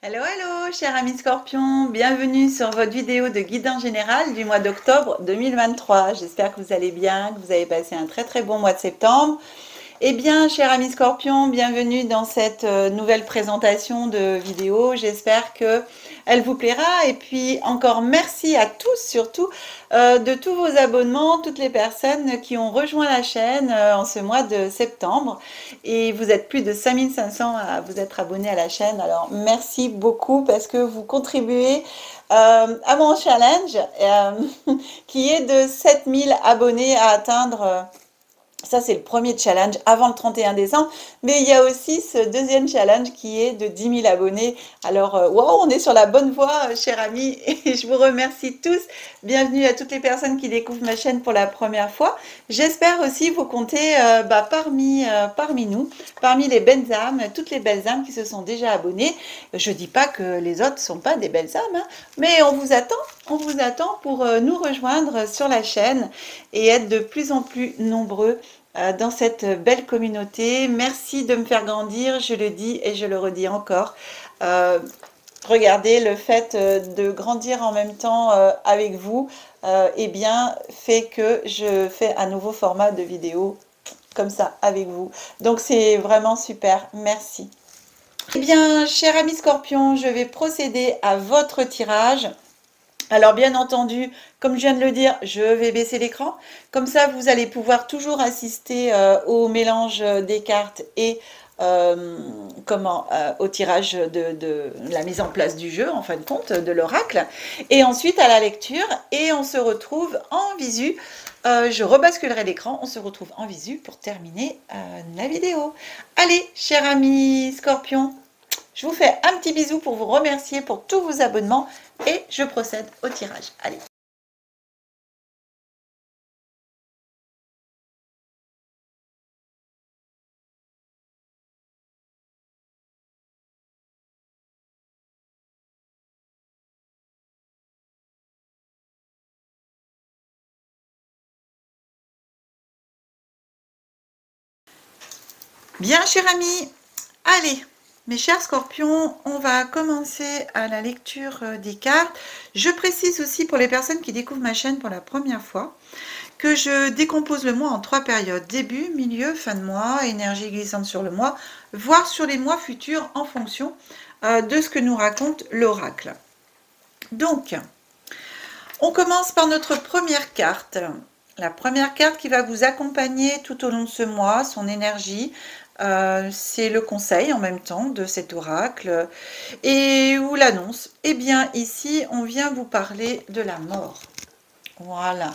Hello, hello, chers amis scorpions, bienvenue sur votre vidéo de guidance générale du mois d'octobre 2023. J'espère que vous allez bien, que vous avez passé un très bon mois de septembre. Eh bien, chers amis scorpions, bienvenue dans cette nouvelle présentation de vidéo. J'espère que elle vous plaira. Et puis, encore merci à tous, surtout, de tous vos abonnements, toutes les personnes qui ont rejoint la chaîne en ce mois de septembre. Et vous êtes plus de 5500 à vous être abonnés à la chaîne. Alors, merci beaucoup parce que vous contribuez à mon challenge qui est de 7000 abonnés à atteindre. Ça, c'est le premier challenge avant le 31 décembre. Mais il y a aussi ce deuxième challenge qui est de 10 000 abonnés. Alors, wow, on est sur la bonne voie, chers amis. Et je vous remercie tous. Bienvenue à toutes les personnes qui découvrent ma chaîne pour la première fois. J'espère aussi vous compter parmi nous, parmi les belles âmes, toutes les belles âmes qui se sont déjà abonnées. Je ne dis pas que les autres ne sont pas des belles âmes, hein, mais on vous attend pour nous rejoindre sur la chaîne et être de plus en plus nombreux dans cette belle communauté. Merci de me faire grandir, je le dis et je le redis encore. Regardez, le fait de grandir en même temps avec vous, eh bien, fait que je fais un nouveau format de vidéo comme ça avec vous. Donc, c'est vraiment super. Merci. Eh bien, chers amis scorpions, je vais procéder à votre tirage. Alors bien entendu, comme je viens de le dire, je vais baisser l'écran. Comme ça, vous allez pouvoir toujours assister au mélange des cartes et au tirage de la mise en place du jeu, en fin de compte, de l'oracle. Et ensuite à la lecture. Et on se retrouve en visu. Je rebasculerai l'écran. On se retrouve en visu pour terminer la vidéo. Allez, chers amis scorpions, je vous fais un petit bisou pour vous remercier pour tous vos abonnements et je procède au tirage. Allez. Bien, chers amis, allez. Mes chers scorpions, on va commencer à la lecture des cartes. Je précise aussi pour les personnes qui découvrent ma chaîne pour la première fois que je décompose le mois en 3 périodes. Début, milieu, fin de mois, énergie glissante sur le mois, voire sur les mois futurs en fonction de ce que nous raconte l'oracle. Donc, on commence par notre première carte. La première carte qui va vous accompagner tout au long de ce mois, son énergie, c'est le conseil en même temps de cet oracle et ou l'annonce. Eh bien ici on vient vous parler de la mort. Voilà.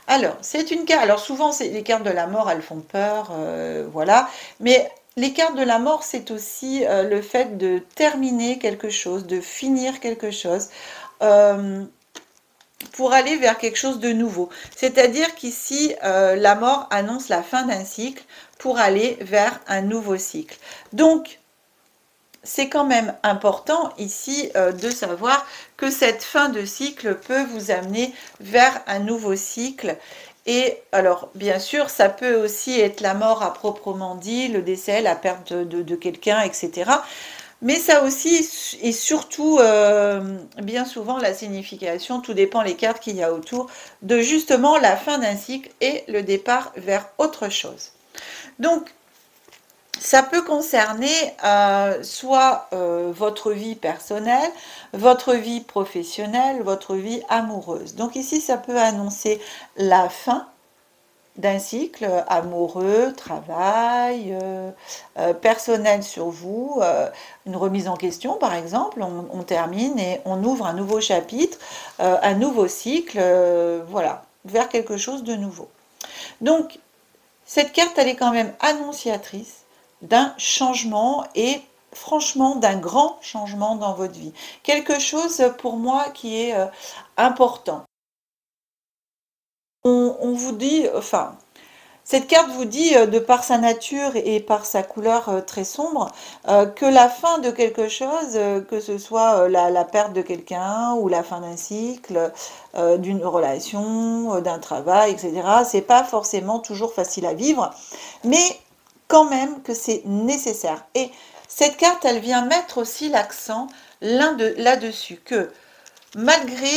Alors c'est une carte, alors souvent les cartes de la mort elles font peur, voilà, mais les cartes de la mort c'est aussi le fait de terminer quelque chose, de finir quelque chose, pour aller vers quelque chose de nouveau. C'est-à-dire qu'ici, la mort annonce la fin d'un cycle pour aller vers un nouveau cycle. Donc, c'est quand même important ici de savoir que cette fin de cycle peut vous amener vers un nouveau cycle. Et alors, bien sûr, ça peut aussi être la mort à proprement dit, le décès, la perte de quelqu'un, etc. Mais ça aussi, et surtout, bien souvent, la signification, tout dépend les cartes qu'il y a autour, de justement la fin d'un cycle et le départ vers autre chose. Donc, ça peut concerner soit votre vie personnelle, votre vie professionnelle, votre vie amoureuse. Donc ici, ça peut annoncer la fin d'un cycle amoureux, travail, personnel sur vous, une remise en question par exemple, on termine et on ouvre un nouveau chapitre, un nouveau cycle, voilà, vers quelque chose de nouveau. Donc, cette carte, elle est quand même annonciatrice d'un changement et franchement d'un grand changement dans votre vie. Quelque chose pour moi qui est important. On vous dit, enfin, cette carte vous dit, de par sa nature et par sa couleur très sombre, que la fin de quelque chose, que ce soit la perte de quelqu'un ou la fin d'un cycle, d'une relation, d'un travail, etc., c'est pas forcément toujours facile à vivre, mais quand même que c'est nécessaire. Et cette carte, elle vient mettre aussi l'accent là-dessus, que malgré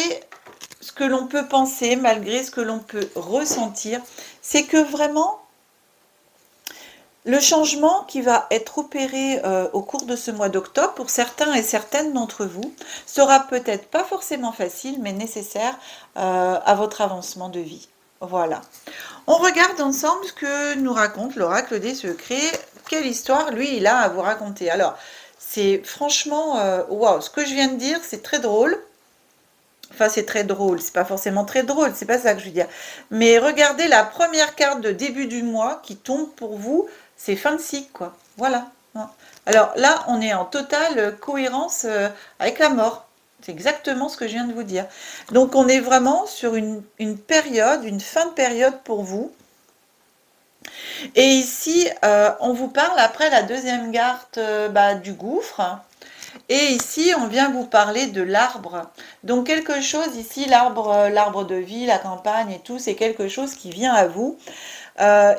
ce que l'on peut penser, malgré ce que l'on peut ressentir, c'est que vraiment, le changement qui va être opéré au cours de ce mois d'octobre, pour certains et certaines d'entre vous, sera peut-être pas forcément facile, mais nécessaire à votre avancement de vie. Voilà. On regarde ensemble ce que nous raconte l'oracle des secrets. Quelle histoire, lui, il a à vous raconter. Alors, c'est franchement, waouh, ce que je viens de dire, c'est très drôle. Enfin, c'est très drôle, c'est pas forcément très drôle, c'est pas ça que je veux dire. Mais regardez la première carte de début du mois qui tombe pour vous, c'est fin de cycle, quoi. Voilà. Alors là, on est en totale cohérence avec la mort. C'est exactement ce que je viens de vous dire. Donc, on est vraiment sur une période, une fin de période pour vous. Et ici, on vous parle après la deuxième carte du gouffre. Et ici, on vient vous parler de l'arbre. Donc, quelque chose ici, l'arbre de vie, la campagne et tout, c'est quelque chose qui vient à vous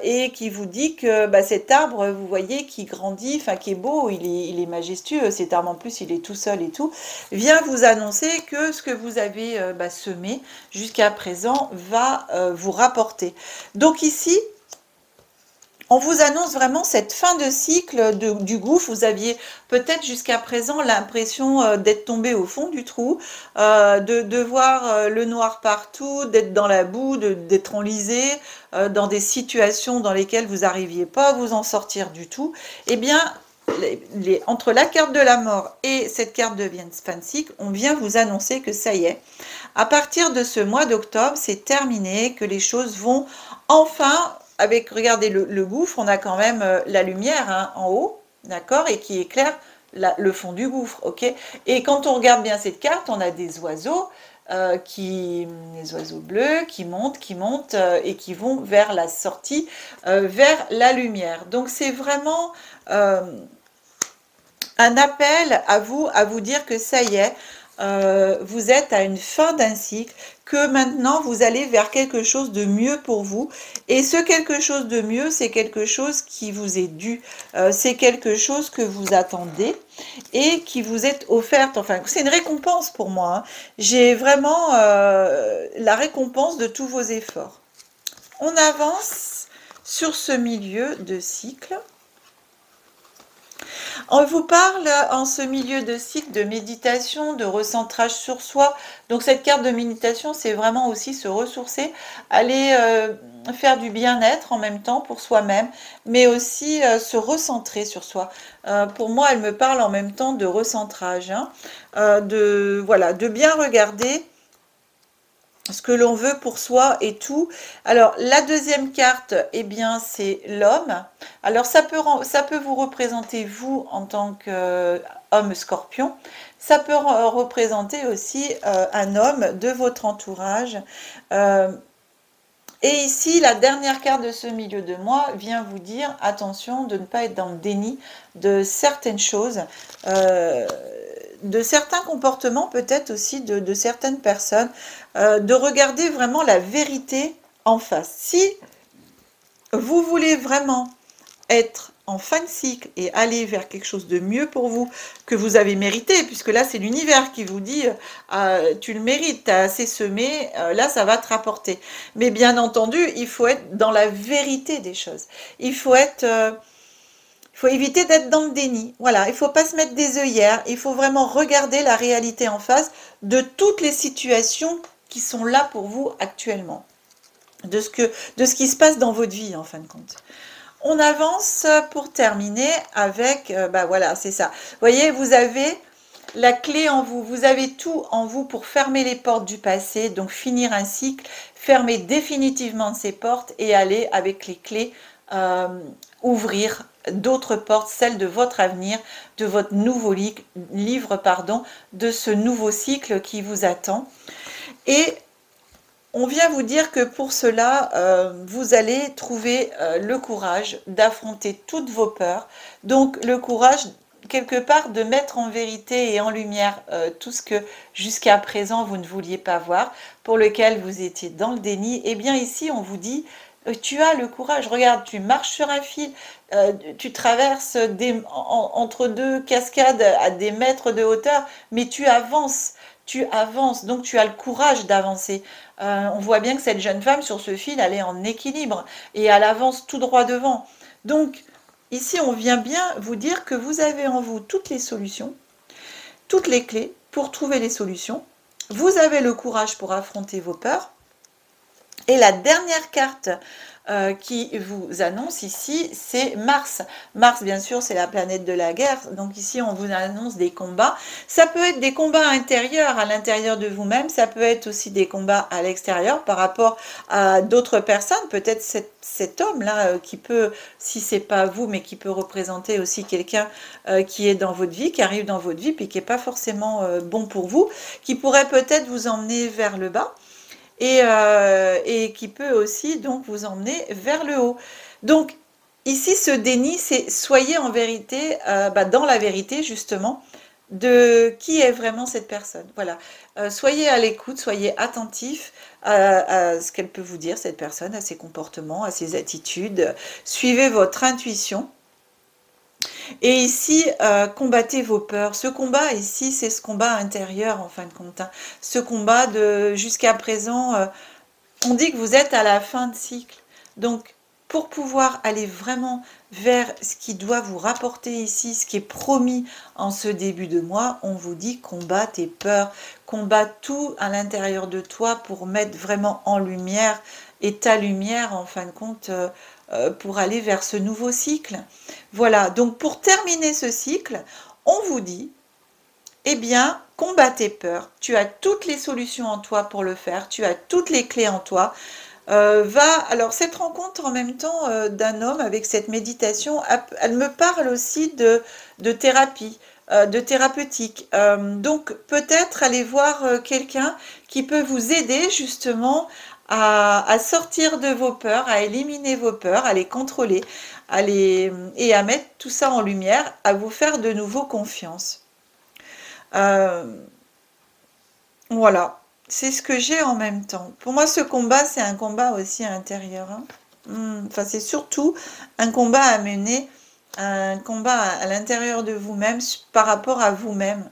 et qui vous dit que cet arbre, vous voyez, qui grandit, enfin qui est beau, il est majestueux, cet arbre en plus, il est tout seul et tout, vient vous annoncer que ce que vous avez semé jusqu'à présent va vous rapporter. Donc ici, on vous annonce vraiment cette fin de cycle du gouffre. Vous aviez peut-être jusqu'à présent l'impression d'être tombé au fond du trou, de voir le noir partout, d'être dans la boue, d'être enlisé, dans des situations dans lesquelles vous n'arriviez pas à vous en sortir du tout. Eh bien, entre la carte de la mort et cette carte de fin de cycle, on vient vous annoncer que ça y est, à partir de ce mois d'octobre, c'est terminé, que les choses vont enfin... Avec, regardez, le gouffre, on a quand même la lumière en haut, d'accord, et qui éclaire le fond du gouffre, ok. Et quand on regarde bien cette carte, on a des oiseaux, les oiseaux bleus qui montent et qui vont vers la sortie, vers la lumière. Donc c'est vraiment un appel à vous dire que ça y est, vous êtes à une fin d'un cycle, que maintenant vous allez vers quelque chose de mieux pour vous, et ce quelque chose de mieux, c'est quelque chose qui vous est dû, c'est quelque chose que vous attendez et qui vous est offerte, enfin c'est une récompense pour moi, hein. J'ai vraiment la récompense de tous vos efforts. On avance sur ce milieu de cycle. On vous parle en ce milieu de cycle de méditation, de recentrage sur soi. Donc cette carte de méditation, c'est vraiment aussi se ressourcer, aller faire du bien-être en même temps pour soi-même, mais aussi se recentrer sur soi. Pour moi, elle me parle en même temps de recentrage, hein, de bien regarder ce que l'on veut pour soi et tout. Alors, la deuxième carte, eh bien, c'est l'homme. Alors, ça peut vous représenter, vous, en tant qu'homme scorpion. Ça peut représenter aussi un homme de votre entourage. Et ici, la dernière carte de ce milieu de mois vient vous dire, attention, de ne pas être dans le déni de certaines choses, de certains comportements, peut-être aussi de certaines personnes, de regarder vraiment la vérité en face. Si vous voulez vraiment être en fin de cycle et aller vers quelque chose de mieux pour vous, que vous avez mérité, puisque là c'est l'univers qui vous dit tu le mérites, tu as assez semé, là ça va te rapporter. Mais bien entendu, il faut être dans la vérité des choses. Il faut éviter d'être dans le déni. Voilà, il ne faut pas se mettre des œillères, il faut vraiment regarder la réalité en face de toutes les situations qui sont là pour vous actuellement, de ce qui se passe dans votre vie en fin de compte. On avance pour terminer avec, voilà, c'est ça. Vous voyez, vous avez la clé en vous, vous avez tout en vous pour fermer les portes du passé, donc finir un cycle, fermer définitivement ces portes et aller avec les clés ouvrir d'autres portes, celles de votre avenir, de votre nouveau livre, de ce nouveau cycle qui vous attend. Et on vient vous dire que pour cela, vous allez trouver le courage d'affronter toutes vos peurs. Donc le courage, quelque part, de mettre en vérité et en lumière tout ce que jusqu'à présent vous ne vouliez pas voir, pour lequel vous étiez dans le déni. Et bien ici, on vous dit, Tu as le courage. Regarde, tu marches sur un fil, tu traverses entre deux cascades à des mètres de hauteur, mais tu avances. Tu avances, donc tu as le courage d'avancer. On voit bien que cette jeune femme sur ce fil, elle est en équilibre et elle avance tout droit devant. Donc, ici, on vient bien vous dire que vous avez en vous toutes les solutions, toutes les clés pour trouver les solutions. Vous avez le courage pour affronter vos peurs. Et la dernière carte qui vous annonce ici, c'est Mars. Mars, bien sûr, c'est la planète de la guerre. Donc ici, on vous annonce des combats. Ça peut être des combats intérieurs, à l'intérieur de vous-même. Ça peut être aussi des combats à l'extérieur par rapport à d'autres personnes. Peut-être cet homme-là qui peut, si c'est pas vous, mais qui peut représenter aussi quelqu'un qui est dans votre vie, qui arrive dans votre vie, puis qui n'est pas forcément bon pour vous, qui pourrait peut-être vous emmener vers le bas. Et qui peut aussi donc vous emmener vers le haut. Donc ici, ce déni, c'est soyez en vérité, dans la vérité justement, de qui est vraiment cette personne. Voilà. Soyez à l'écoute, soyez attentif à ce qu'elle peut vous dire, cette personne, à ses comportements, à ses attitudes. Suivez votre intuition. Et ici, combattez vos peurs. Ce combat ici, c'est ce combat intérieur en fin de compte. Hein. Ce combat de jusqu'à présent, on dit que vous êtes à la fin de cycle. Donc, pour pouvoir aller vraiment vers ce qui doit vous rapporter ici, ce qui est promis en ce début de mois, on vous dit combat tes peurs, combat tout à l'intérieur de toi pour mettre vraiment en lumière et ta lumière en fin de compte pour aller vers ce nouveau cycle. Voilà, donc pour terminer ce cycle, on vous dit, eh bien, combat tes peurs. Tu as toutes les solutions en toi pour le faire, tu as toutes les clés en toi. Alors cette rencontre en même temps d'un homme avec cette méditation, elle me parle aussi de thérapie, de thérapeutique. Donc peut-être aller voir quelqu'un qui peut vous aider justement à sortir de vos peurs, à éliminer vos peurs, à les contrôler, et à mettre tout ça en lumière, à vous faire de nouveau confiance. Voilà, c'est ce que j'ai en même temps. Pour moi, ce combat, c'est un combat aussi intérieur. Hein. Enfin, c'est surtout un combat à mener, un combat à l'intérieur de vous-même par rapport à vous-même.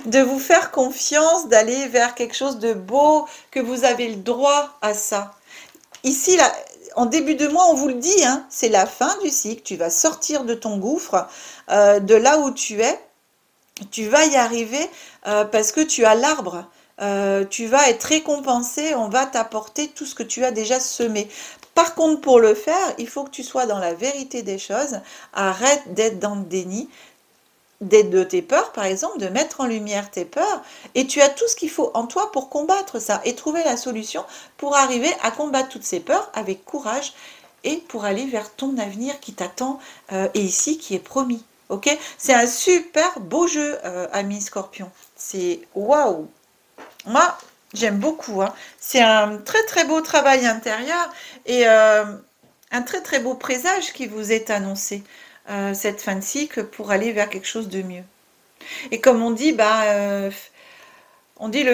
De vous faire confiance, d'aller vers quelque chose de beau, que vous avez le droit à ça. Ici, là, en début de mois, on vous le dit, hein, c'est la fin du cycle. Tu vas sortir de ton gouffre, de là où tu es. Tu vas y arriver parce que tu as l'arbre. Tu vas être récompensé, on va t'apporter tout ce que tu as déjà semé. Par contre, pour le faire, il faut que tu sois dans la vérité des choses. Arrête d'être dans le déni, d'être de tes peurs, par exemple, de mettre en lumière tes peurs. Et tu as tout ce qu'il faut en toi pour combattre ça et trouver la solution pour arriver à combattre toutes ces peurs avec courage et pour aller vers ton avenir qui t'attend et ici qui est promis. Ok, c'est un super beau jeu, ami Scorpion. C'est waouh! Moi, j'aime beaucoup. Hein. C'est un très très beau travail intérieur et un très très beau présage qui vous est annoncé cette fin de cycle pour aller vers quelque chose de mieux. Et comme on dit le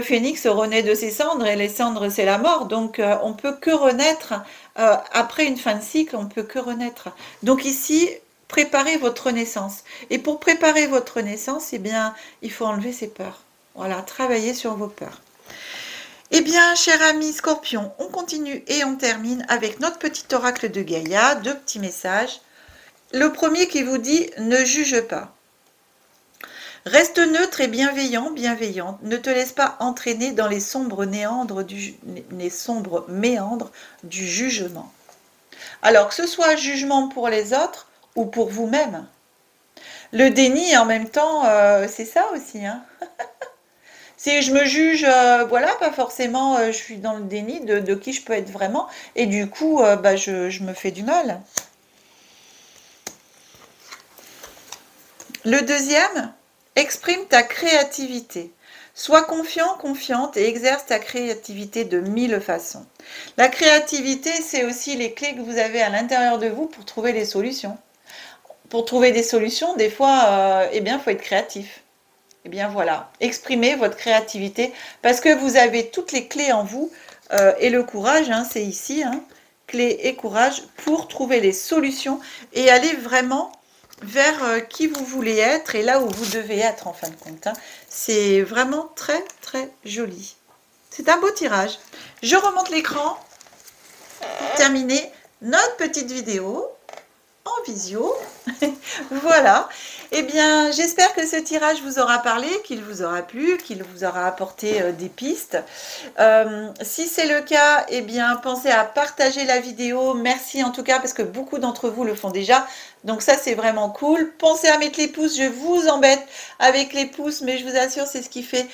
phénix renaît de ses cendres et les cendres c'est la mort. Donc on peut que renaître après une fin de cycle, on peut que renaître. Donc ici, préparez votre renaissance. Et pour préparer votre renaissance, eh bien, il faut enlever ses peurs. Voilà, travailler sur vos peurs. Eh bien, cher ami Scorpion, on continue et on termine avec notre petit oracle de Gaïa, deux petits messages. Le premier qui vous dit « Ne juge pas ». Reste neutre et bienveillant, bienveillante. Ne te laisse pas entraîner dans les sombres méandres du jugement. Alors, que ce soit jugement pour les autres ou pour vous-même. Le déni, en même temps, c'est ça aussi. Hein. Si je me juge, voilà, pas forcément, je suis dans le déni de qui je peux être vraiment. Et du coup, je me fais du mal. Le deuxième, exprime ta créativité. Sois confiant, confiante et exerce ta créativité de 1000 façons. La créativité, c'est aussi les clés que vous avez à l'intérieur de vous pour trouver des solutions. Pour trouver des solutions, des fois, eh bien, il faut être créatif. Eh bien, voilà, exprimez votre créativité parce que vous avez toutes les clés en vous et le courage, hein, c'est ici, hein, clé et courage pour trouver les solutions et aller vraiment vers qui vous voulez être et là où vous devez être en fin de compte. Hein. C'est vraiment très très joli. C'est un beau tirage. Je remonte l'écran pour terminer notre petite vidéo en visio. Voilà. Eh bien, j'espère que ce tirage vous aura parlé, qu'il vous aura plu, qu'il vous aura apporté des pistes. Si c'est le cas, eh bien, pensez à partager la vidéo. Merci en tout cas, parce que beaucoup d'entre vous le font déjà. Donc ça, c'est vraiment cool. Pensez à mettre les pouces. Je vous embête avec les pouces, mais je vous assure, c'est ce qui fait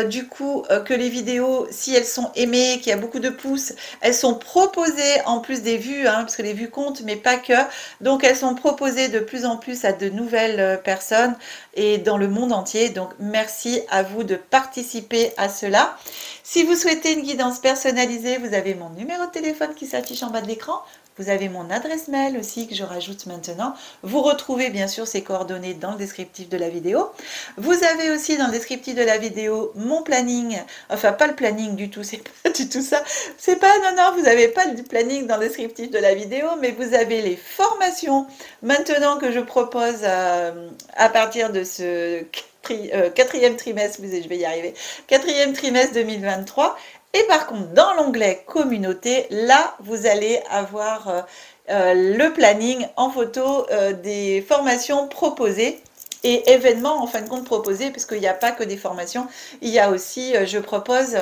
du coup que les vidéos, si elles sont aimées, qu'il y a beaucoup de pouces, elles sont proposées en plus des vues, hein, parce que les vues comptent, mais pas que. Donc elles sont proposées de plus en plus à de nouvelles personnes et dans le monde entier. Donc merci à vous de participer à cela. Si vous souhaitez une guidance personnalisée, vous avez mon numéro de téléphone qui s'affiche en bas de l'écran. Vous avez mon adresse mail aussi que je rajoute maintenant. Vous retrouvez bien sûr ces coordonnées dans le descriptif de la vidéo. Vous avez aussi dans le descriptif de la vidéo mon planning. Enfin, pas le planning du tout, c'est pas du tout ça. C'est pas, non, vous n'avez pas le planning dans le descriptif de la vidéo, mais vous avez les formations maintenant que je propose à partir de ce quatrième trimestre, je vais y arriver, quatrième trimestre 2023. Et par contre, dans l'onglet communauté, là, vous allez avoir le planning en photo des formations proposées et événements en fin de compte proposés, parce qu'il n'y a pas que des formations, il y a aussi, je propose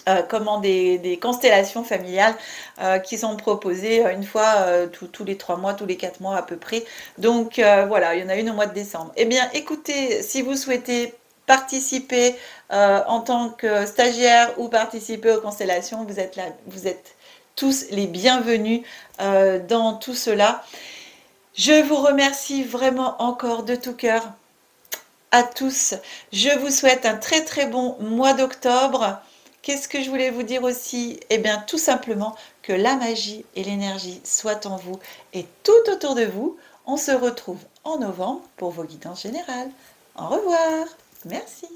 des constellations familiales qui sont proposées une fois tous les 3 mois, tous les 4 mois à peu près. Donc voilà, il y en a une au mois de décembre. Eh bien, écoutez, si vous souhaitez participer en tant que stagiaire ou participer aux constellations, vous êtes tous les bienvenus dans tout cela. Je vous remercie vraiment encore de tout cœur à tous. Je vous souhaite un très très bon mois d'octobre. Qu'est-ce que je voulais vous dire aussi? Eh bien, tout simplement que la magie et l'énergie soient en vous et tout autour de vous. On se retrouve en novembre pour vos guidances générales. Au revoir. Merci.